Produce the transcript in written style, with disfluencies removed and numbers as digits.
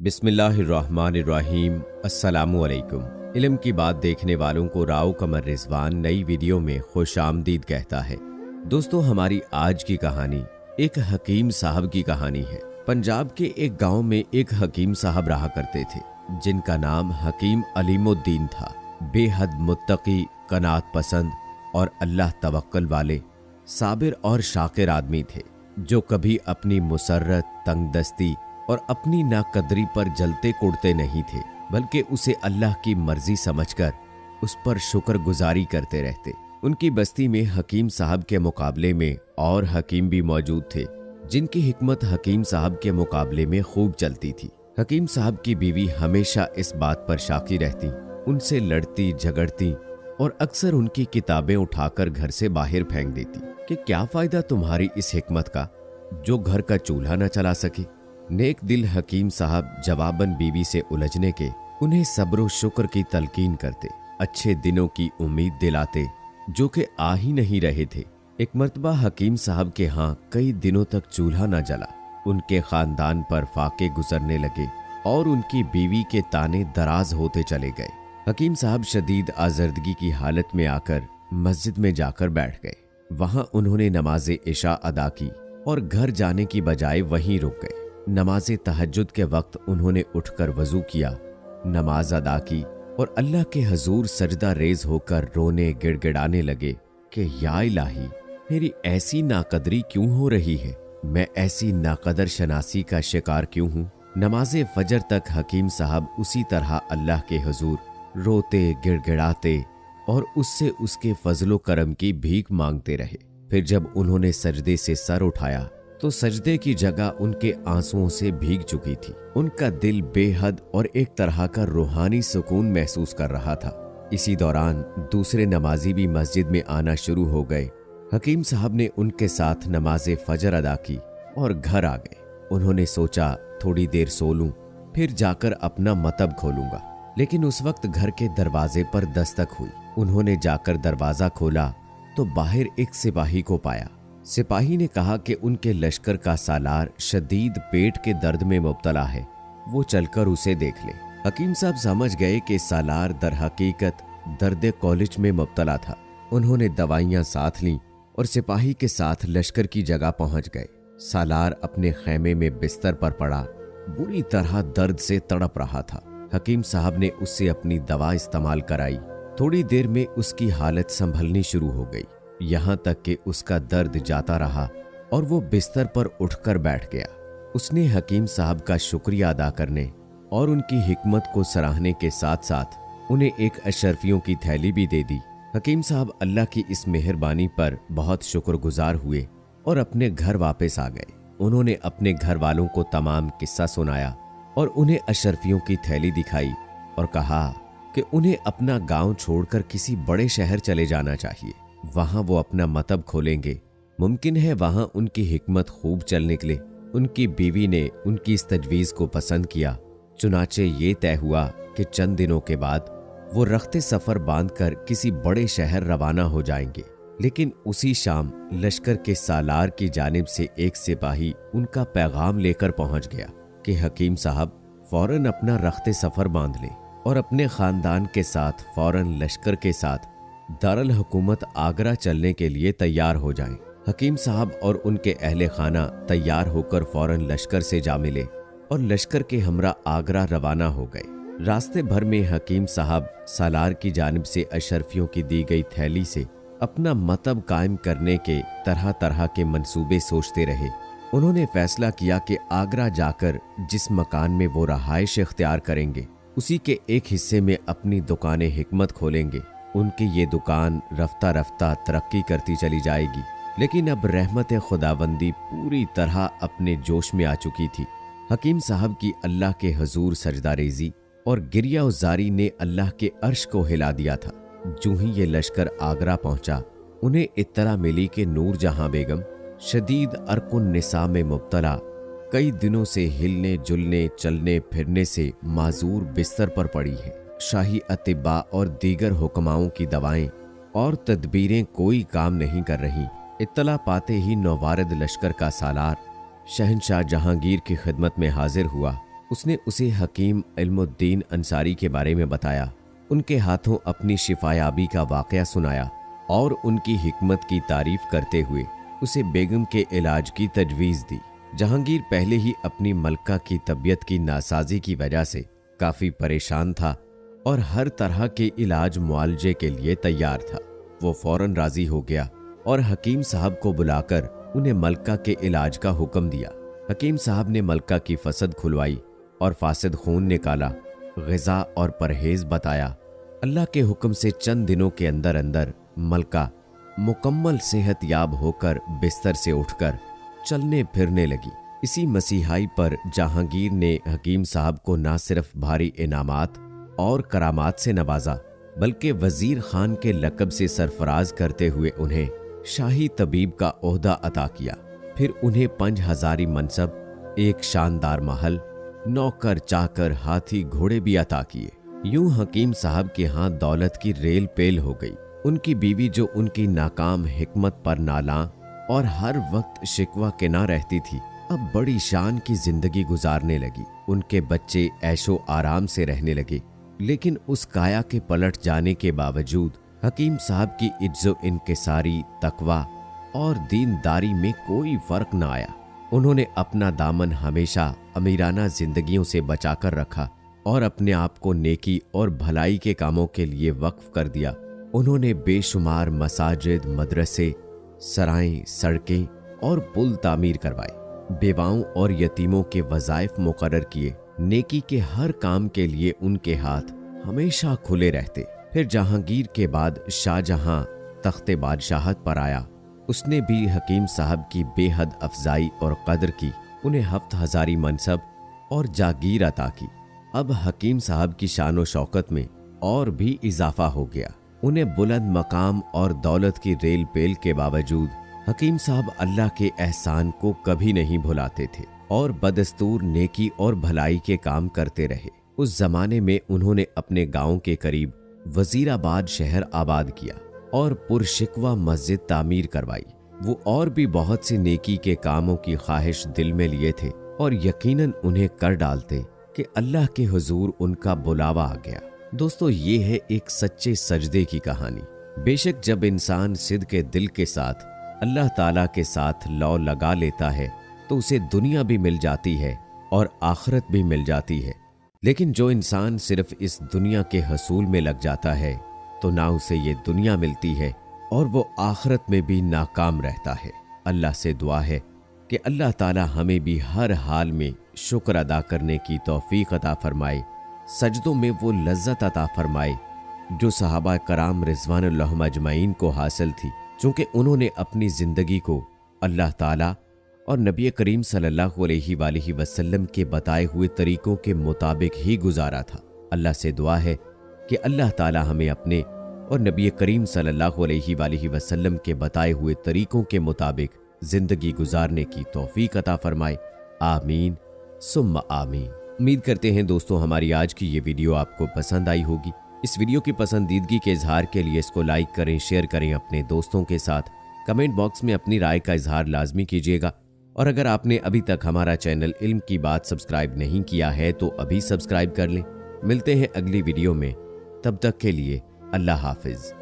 बिस्मिल्लाहिर्रहमानिर्रहीम। अस्सलामुअलैकुम। इल्म की बात देखने वालों को राव कमर रिजवान नई वीडियो में खुश आमदीद कहता है। दोस्तों, हमारी आज की कहानी एक हकीम साहब की कहानी है। पंजाब के एक गांव में एक हकीम साहब रहा करते थे जिनका नाम हकीम अलीमुद्दीन था। बेहद मुत्तकी, कनात पसंद और अल्लाह तवक्कल वाले साबिर और शाकिर आदमी थे, जो कभी अपनी मुसर्रत, तंगदस्ती और अपनी नाकदरी पर जलते कुड़ते नहीं थे, बल्कि उसे अल्लाह की मर्जी समझकर उस पर शुक्रगुजारी करते रहते। उनकी बस्ती में हकीम साहब के मुकाबले में और हकीम भी मौजूद थे जिनकी हिकमत हकीम साहब के मुकाबले में खूब चलती थी। हकीम साहब की बीवी हमेशा इस बात पर शाकी रहती, उनसे लड़ती झगड़ती और अक्सर उनकी किताबें उठाकर घर से बाहर फेंक देती कि क्या फायदा तुम्हारी इस हिकमत का जो घर का चूल्हा न चला सके। नेक दिल हकीम साहब जवाबन बीवी से उलझने के उन्हें सब्र शुक्र की तलकीन करते, अच्छे दिनों की उम्मीद दिलाते जो कि आ ही नहीं रहे थे। एक मर्तबा हकीम साहब के यहाँ कई दिनों तक चूल्हा न जला। उनके खानदान पर फाके गुजरने लगे और उनकी बीवी के ताने दराज होते चले गए। हकीम साहब शदीद आजर्दगी की हालत में आकर मस्जिद में जाकर बैठ गए। वहां उन्होंने नमाज इशा अदा की और घर जाने की बजाय वहीं रुक गए। नमाज तहज्जुद के वक्त उन्होंने उठकर वजू किया, नमाज अदा की और अल्लाह के हजूर सजदा रेज होकर रोने गिड़गिड़ाने लगे कि या इलाही, मेरी ऐसी नाकदरी क्यों हो रही है, मैं ऐसी नाकदर शनासी का शिकार क्यों हूँ। नमाज फजर तक हकीम साहब उसी तरह अल्लाह के हजूर रोते गिड़गिड़ाते और उससे उसके फजलो करम की भीख मांगते रहे। फिर जब उन्होंने सजदे से सर उठाया तो सजदे की जगह उनके आंसुओं से भीग चुकी थी। उनका दिल बेहद और एक तरह का रूहानी सुकून महसूस कर रहा था। इसी दौरान दूसरे नमाजी भी मस्जिद में आना शुरू हो गए। हकीम साहब ने उनके साथ नमाज फजर अदा की और घर आ गए। उन्होंने सोचा थोड़ी देर सो लूं, फिर जाकर अपना मतब खोलूंगा। लेकिन उस वक्त घर के दरवाजे पर दस्तक हुई। उन्होंने जाकर दरवाजा खोला तो बाहर एक सिपाही को पाया। सिपाही ने कहा कि उनके लश्कर का सालार शदीद पेट के दर्द में मुब्तला है, वो चलकर उसे देख ले। हकीम साहब समझ गए कि सालार दर हकीकत दर्द कॉलेज में मुब्तला था। उन्होंने दवाइयां साथ लीं और सिपाही के साथ लश्कर की जगह पहुंच गए। सालार अपने खैमे में बिस्तर पर पड़ा बुरी तरह दर्द से तड़प रहा था। हकीम साहब ने उससे अपनी दवा इस्तेमाल कराई। थोड़ी देर में उसकी हालत संभलनी शुरू हो गई, यहाँ तक कि उसका दर्द जाता रहा और वो बिस्तर पर उठकर बैठ गया। उसने हकीम साहब का शुक्रिया अदा करने और उनकी हिकमत को सराहने के साथ साथ उन्हें एक अशरफियों की थैली भी दे दी। हकीम साहब अल्लाह की इस मेहरबानी पर बहुत शुक्रगुजार हुए और अपने घर वापस आ गए। उन्होंने अपने घर वालों को तमाम किस्सा सुनाया और उन्हें अशरफियों की थैली दिखाई और कहा कि उन्हें अपना गांव छोड़कर किसी बड़े शहर चले जाना चाहिए। वहां वो अपना मतब खोलेंगे। मुमकिन है वहां उनकी हिकमत खूब चल निकले। उनकी बीवी ने उनकी इस तजवीज़ को पसंद किया। चुनाचे ये तय हुआ कि चंद दिनों के बाद वो रख्ते सफ़र बांधकर किसी बड़े शहर रवाना हो जाएंगे। लेकिन उसी शाम लश्कर के सालार की जानिब से एक सिपाही उनका पैगाम लेकर पहुंच गया कि हकीम साहब फौरन अपना रख्ते सफ़र बांध लें और अपने खानदान के साथ फौरन लश्कर के साथ दारुल हुकूमत आगरा चलने के लिए तैयार हो जाएं। हकीम साहब और उनके अहले खाना तैयार होकर फौरन लश्कर से जा मिले और लश्कर के हमरा आगरा रवाना हो गए। रास्ते भर में हकीम साहब सालार की जानिब से अशरफियों की दी गई थैली से अपना मतब कायम करने के तरह तरह के मंसूबे सोचते रहे। उन्होंने फैसला किया कि आगरा जाकर जिस मकान में वो रहाइश इख्तियार करेंगे उसी के एक हिस्से में अपनी दुकान हिकमत खोलेंगे। उनकी ये दुकान रफ्ता रफ्ता तरक्की करती चली जाएगी। लेकिन अब रहमत खुदाबंदी पूरी तरह अपने जोश में आ चुकी थी। हकीम साहब की अल्लाह के हजूर सजदा रेजी और गिरिया उजारी ने अल्लाह के अर्श को हिला दिया था। जो ही ये लश्कर आगरा पहुंचा, उन्हें इत्तला मिली कि नूर जहां बेगम शदीद अर्कुन निसा में मुब्तला, कई दिनों से हिलने जुलने चलने फिरने से माजूर बिस्तर पर पड़ी है। शाही अतिबा और दीगर हुक्माओं की दवाएं और तदबीरें कोई काम नहीं कर रही। इत्तला पाते ही नौवारद लश्कर का सालार शहंशाह जहांगीर की खिदमत में हाजिर हुआ। اس نے اسے حکیم علمُالدین انصاری کے بارے میں بتایا، ان کے ہاتھوں اپنی شفایابی کا واقعہ سنایا اور ان کی حکمت کی تعریف کرتے ہوئے اسے بیگم کے علاج کی تجویز دی۔ جہانگیر پہلے ہی اپنی ملکہ کی طبیعت کی ناسازی کی وجہ سے کافی پریشان تھا اور ہر طرح کے علاج معالجے کے لیے تیار تھا۔ وہ فوراً راضی ہو گیا اور حکیم صاحب کو بلا کر انہیں ملکہ کے علاج کا حکم دیا۔ حکیم صاحب نے ملکہ کی فسد کھلوائی اور فاسد خون نکالا، غذا اور پرہیز بتایا۔ اللہ کے حکم سے چند دنوں کے اندر اندر ملکہ مکمل صحت یاب ہو کر بستر سے اٹھ کر چلنے پھرنے لگی۔ اسی مسیحائی پر جہانگیر نے حکیم صاحب کو نہ صرف بھاری انعامات اور کرامات سے نوازا بلکہ وزیر خان کے لقب سے سرفراز کرتے ہوئے انہیں شاہی طبیب کا عہدہ عطا کیا۔ پھر انہیں 5000 منصب، ایک شاندار محل، نوکر چاکر، ہاتھی گھوڑے بھی عطا کیے۔ یوں حکیم صاحب کے ہاں دولت کی ریل پیل ہو گئی۔ ان کی بیوی جو ان کی ناکام حکمت پر نالاں اور ہر وقت شکوہ کے نہ رہتی تھی، اب بڑی شان کی زندگی گزارنے لگی۔ ان کے بچے عیش و آرام سے رہنے لگے، لیکن اس کایا کے پلٹ جانے کے باوجود حکیم صاحب کی عجز و انکساری، تقوی اور دینداری میں کوئی فرق نہ آیا۔ انہوں نے اپنا دامن ہمیشہ امیرانہ زندگیوں سے بچا کر رکھا اور اپنے آپ کو نیکی اور بھلائی کے کاموں کے لیے وقف کر دیا۔ انہوں نے بے شمار مساجد، مدرسے، سرائیں، سڑکیں اور پل تعمیر کروائے، بیواؤں اور یتیموں کے وظائف مقرر کیے۔ نیکی کے ہر کام کے لیے ان کے ہاتھ ہمیشہ کھلے رہتے۔ پھر جہانگیر کے بعد شاہ جہاں تخت بادشاہت پر آیا، اس نے بھی حکیم صاحب کی بے حد افزائی اور قدر کی، انہیں 7000 منصب اور جاگیر عطا کی۔ اب حکیم صاحب کی شان و شوکت میں اور بھی اضافہ ہو گیا۔ انہیں بلند مقام اور دولت کی ریل پیل کے باوجود حکیم صاحب اللہ کے احسان کو کبھی نہیں بھلاتے تھے اور بدستور نیکی اور بھلائی کے کام کرتے رہے۔ اس زمانے میں انہوں نے اپنے گاؤں کے قریب وزیر آباد شہر آباد کیا اور پرشکوہ مسجد تعمیر کروائی۔ وہ اور بھی بہت سے نیکی کے کاموں کی خواہش دل میں لیے تھے اور یقیناً انہیں کر ڈالتے کہ اللہ کے حضور ان کا بلاوا آ گیا۔ دوستو، یہ ہے ایک سچے سجدے کی کہانی۔ بے شک جب انسان صدق دل کے ساتھ اللہ تعالیٰ کے ساتھ لو لگا لیتا ہے تو اسے دنیا بھی مل جاتی ہے اور آخرت بھی مل جاتی ہے، لیکن جو انسان صرف اس دنیا کے حصول میں لگ جاتا ہے تو نہ اسے یہ دنیا ملتی ہے اور وہ آخرت میں بھی ناکام رہتا ہے۔ اللہ سے دعا ہے کہ اللہ تعالیٰ ہمیں بھی ہر حال میں شکر ادا کرنے کی توفیق عطا فرمائے، سجدوں میں وہ لذت عطا فرمائے جو صحابہ کرام رضوان اللہ اجمعین کو حاصل تھی، چونکہ انہوں نے اپنی زندگی کو اللہ تعالیٰ اور نبی کریم صلی اللہ علیہ وآلہ وسلم کے بتائے ہوئے طریقوں کے مطابق ہی گزارا تھا۔ اللہ سے دعا ہے کہ اللہ تعالیٰ ہمیں اپنے اور نبی کریم صلی اللہ علیہ وآلہ وسلم کے بتائے ہوئے طریقوں کے مطابق زندگی گزارنے کی توفیق عطا فرمائے۔ آمین ثم آمین۔ امید کرتے ہیں دوستو ہماری آج کی یہ ویڈیو آپ کو پسند آئی ہوگی۔ اس ویڈیو کی پسندیدگی کے اظہار کے لیے اس کو لائک کریں، شیئر کریں اپنے دوستوں کے ساتھ، کمنٹ باکس میں اپنی رائے کا اظہار لازمی کیجیے گا، اور اگر آپ نے ابھی تک ہمارا چینل علم کی بات سبسکرائب نہیں کیا ہے تو ابھی سبسکرائب کر لیں۔ ملتے ہیں اگلی ویڈیو میں، تب تک کے لیے اللہ حافظ۔